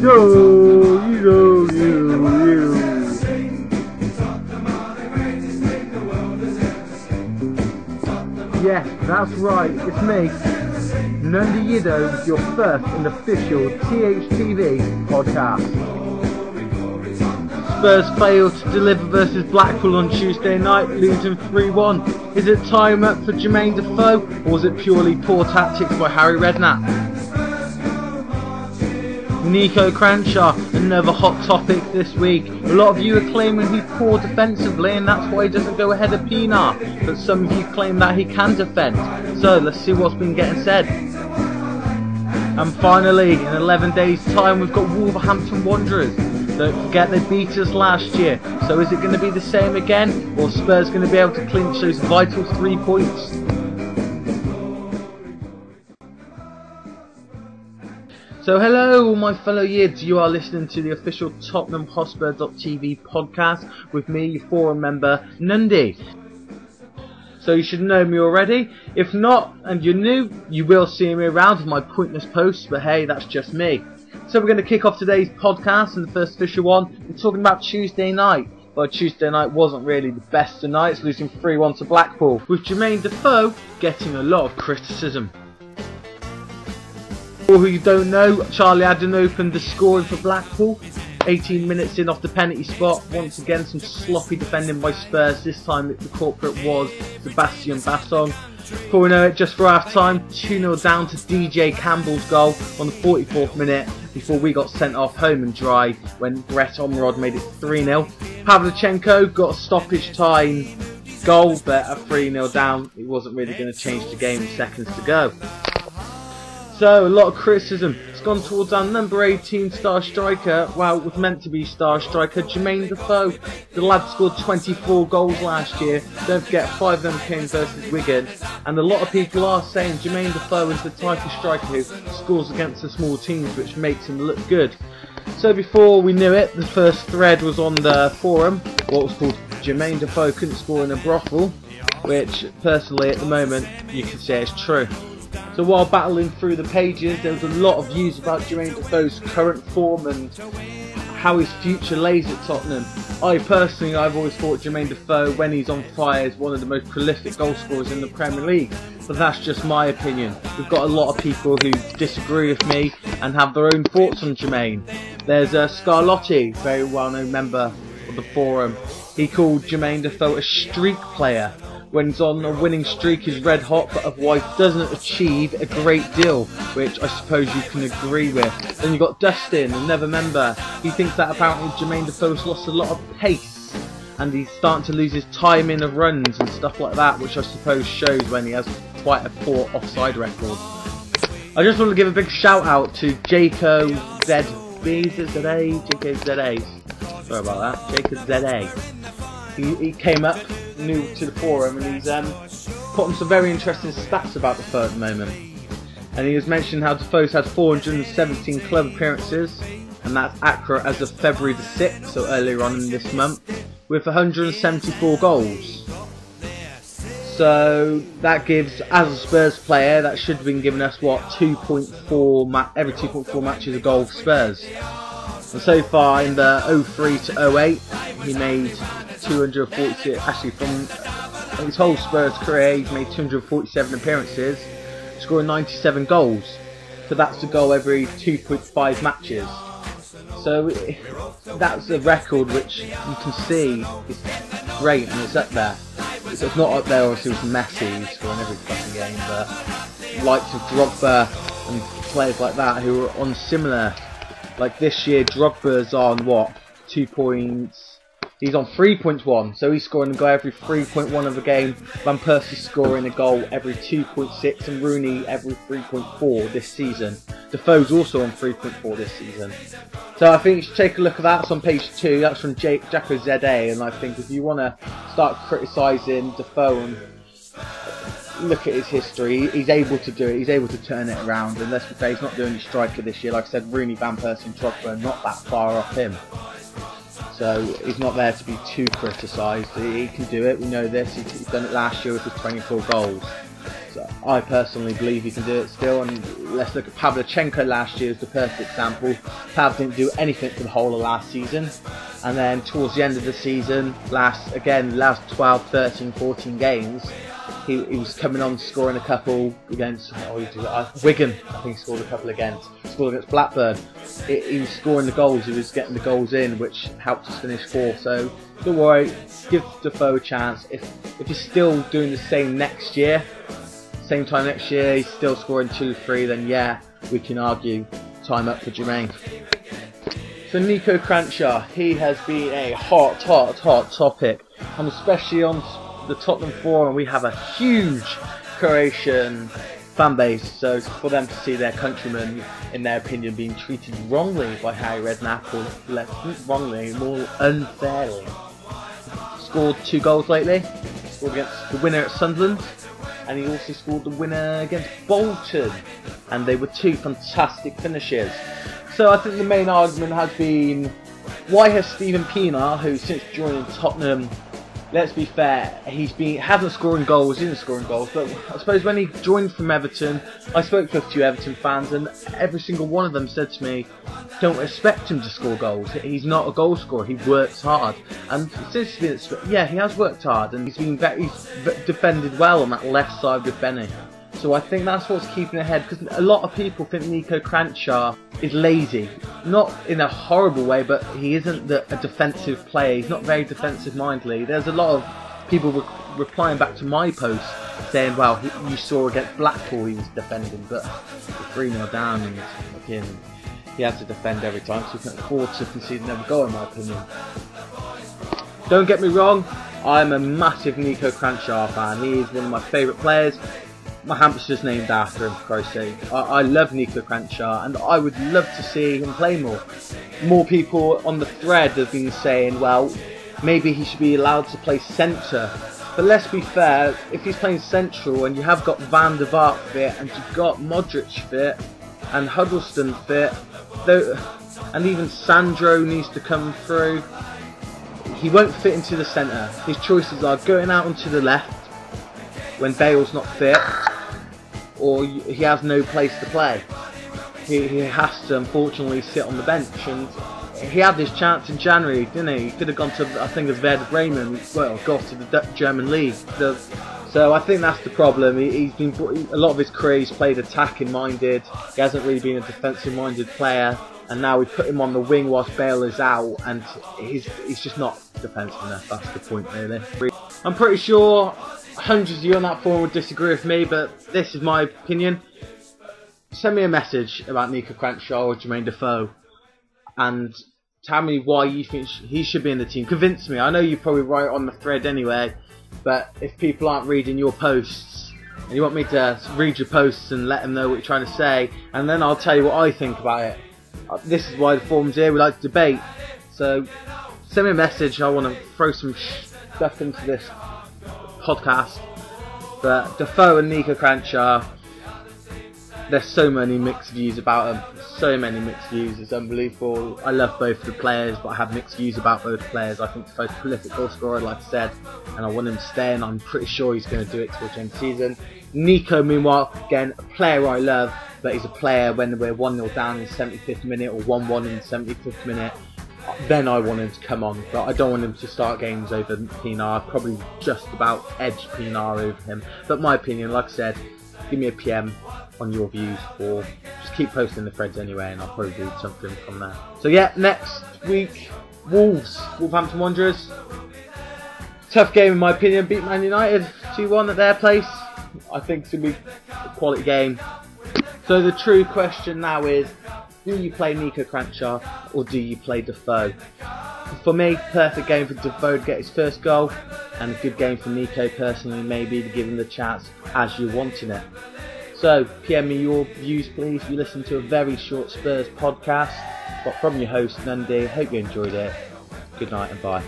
Yes, that's right, it's me, Nundy Yido, with your first and official THTV podcast. Spurs failed to deliver versus Blackpool on Tuesday night, losing 3-1. Is it time up for Jermaine Defoe, or was it purely poor tactics by Harry Redknapp? Nico Cranshaw, another hot topic this week. A lot of you are claiming he's poor defensively and that's why he doesn't go ahead of Pienaar, but some of you claim that he can defend. So let's see what's been getting said. And finally, in 11 days time, we've got Wolverhampton Wanderers. Don't forget they beat us last year, so is it going to be the same again, or Spurs going to be able to clinch those vital 3 points? So hello all my fellow Yids, you are listening to the official Tottenham Hotspur.tv podcast with me, your forum member, Nundy. So you should know me already. If not, and you're new, you will see me around with my pointless posts, but hey, that's just me. So we're going to kick off today's podcast, and the first official one, we're talking about Tuesday night. Well, Tuesday night wasn't really the best of nights, losing 3-1 to Blackpool, with Jermaine Defoe getting a lot of criticism. For who you don't know, Charlie Adam opened the scoring for Blackpool. 18 minutes in off the penalty spot. Once again, some sloppy defending by Spurs. This time the culprit was Sebastian Bassong. Before we know it, just for half time, 2-0 down to DJ Campbell's goal on the 44th minute before we got sent off home and dry when Brett Omrod made it 3-0. Pavlyuchenko got a stoppage time goal, but at 3-0 down, it wasn't really going to change the game with seconds to go. So, a lot of criticism. It's gone towards our number 18 star striker. Well, it was meant to be star striker, Jermaine Defoe. The lad scored 24 goals last year. Don't forget, 5 of them came versus Wigan. And a lot of people are saying Jermaine Defoe is the type of striker who scores against the small teams, which makes him look good. So before we knew it, the first thread was on the forum, what was called Jermaine Defoe couldn't score in a brothel, which personally at the moment you can say is true. So while battling through the pages, there was a lot of views about Jermaine Defoe's current form and how his future lays at Tottenham. I've always thought Jermaine Defoe, when he's on fire, is one of the most prolific goal scorers in the Premier League. But that's just my opinion. We've got a lot of people who disagree with me and have their own thoughts on Jermaine. There's Scarlotti, very well-known member of the forum. He called Jermaine Defoe a streak player. When he's on a winning streak, he's red hot, but otherwise doesn't achieve a great deal, which I suppose you can agree with. Then you've got Dustin, another member. He thinks that apparently Jermaine Defoe's lost a lot of pace, and he's starting to lose his timing of runs and stuff like that, which I suppose shows when he has quite a poor offside record. I just want to give a big shout out to Jaco ZA. Sorry about that, Jacob ZA. He came up new to the forum and he's put on some very interesting stats about Defoe at the moment. And he has mentioned how Defoe's had 417 club appearances, and that's accurate as of February the 6th, so earlier on in this month, with 174 goals. So that gives, as a Spurs player, that should have been giving us what, every 2.4 matches a goal for Spurs. And so far in the 03 to 08, he made 246, actually from his whole Spurs career he's made 247 appearances, scoring 97 goals. So that's a goal every 2.5 matches. So that's a record which you can see is great and it's up there. It's not up there obviously with Messi who's scoring every fucking game, but likes of Drogba and players like that who are on similar. Like this year Drogba's on what? He's on 3.1, so he's scoring a goal every 3.1 of a game. Van Persie's scoring a goal every 2.6 and Rooney every 3.4 this season. Defoe's also on 3.4 this season. So I think you should take a look at that. It's on page 2. That's from Jaco ZA, and I think if you want to start criticising Defoe and look at his history, he's able to do it. He's able to turn it around, and let's be fair, he's not the only striker this year. Like I said, Rooney, Van Persie and Drogba are not that far off him. So he's not there to be too criticised. He can do it, we know this. He's done it last year with his 24 goals. So I personally believe he can do it still, and let's look at Pavlyuchenko last year as the perfect example. Pav didn't do anything for the whole of last season, and then towards the end of the season, last 12, 13, 14 games, he was coming on scoring a couple against Wigan. I think he scored a couple against. He scored against Blackburn. He was scoring the goals. He was getting the goals in, which helped us finish fourth. So don't worry, give Defoe a chance. If he's still doing the same next year, same time next year, he's still scoring 2-3, then yeah, we can argue time up for Jermaine. So Niko Kranjčar, he has been a hot topic, and especially on the Tottenham forum, we have a huge Croatian fan base, so for them to see their countrymen, in their opinion, being treated wrongly by Harry Redknapp, or less wrongly, more unfairly. Scored 2 goals lately, scored against the winner at Sunderland, and he also scored the winner against Bolton, and they were 2 fantastic finishes. So I think the main argument has been, why has Steven Pienaar, who since joining Tottenham, let's be fair, hasn't scoring goals, isn't scoring goals, but I suppose when he joined from Everton, I spoke to a few Everton fans, and every single one of them said to me, don't expect him to score goals. He's not a goal scorer, he works hard. And since he's been, yeah, he has worked hard, and he's defended well on that left side with Benny. So I think that's what's keeping it ahead, because a lot of people think Niko Kranjčar is lazy. Not in a horrible way, but he isn't a defensive player. He's not very defensive-mindedly. There's a lot of people replying back to my post saying, well, you saw against Blackpool he was defending, but 3-0 down, and again, he had to defend every time, so he couldn't afford to concede another goal, in my opinion. Don't get me wrong, I'm a massive Niko Kranjčar fan. He is one of my favourite players. My hamster's named after him, for Christ's sake. I love Niko Kranjčar, and I would love to see him play more. More people on the thread have been saying, well, maybe he should be allowed to play centre. But let's be fair, if he's playing central and you have got Van der Vaart fit, and you've got Modric fit, and Huddleston fit, and even Sandro needs to come through, he won't fit into the centre. His choices are going out onto the left when Bale's not fit, or he has no place to play. He has to unfortunately sit on the bench, and he had this chance in January, didn't he? He could have gone to, I think, as Werder Bremen, well, got to the German league. So I think that's the problem. He's been, a lot of his career he's played attacking minded. He hasn't really been a defensive minded player, and now we put him on the wing whilst Bale is out, and he's just not defensive enough. That's the point, really. I'm pretty sure hundreds of you on that forum would disagree with me, but this is my opinion. Send me a message about Niko Kranjčar or Jermaine Defoe, and tell me why you think he should be in the team. Convince me. I know you probably write on the thread anyway, but if people aren't reading your posts, and you want me to read your posts and let them know what you're trying to say, and then I'll tell you what I think about it. This is why the forum's here. We like to debate. So send me a message. I want to throw some stuff into this podcast. But Defoe and Niko Kranjčar, there's so many mixed views about them. So many mixed views. It's unbelievable. I love both the players, but I have mixed views about both players. I think Defoe's a prolific goal scorer, like I said, and I want him to stay, and I'm pretty sure he's going to do it towards the end of the season. Niko, meanwhile, again, a player I love, but he's a player when we're 1-0 down in the 75th minute or 1-1 in the 75th minute, then I want him to come on, but I don't want him to start games over Pienaar. I'd probably just about edge Pienaar over him. But my opinion, like I said, give me a PM on your views, or just keep posting the threads anyway, and I'll probably do something from there. So yeah, next week, Wolverhampton Wanderers. Tough game in my opinion, beat Man United 2-1 at their place. I think it's going to be a quality game. So the true question now is, do you play Niko Kranjčar or do you play Defoe? For me, perfect game for Defoe to get his first goal, and a good game for Niko personally, maybe to give him the chance as you're wanting it. So PM me your views please. You listen to a very short Spurs podcast, but from your host Nundy. Hope you enjoyed it. Good night and bye.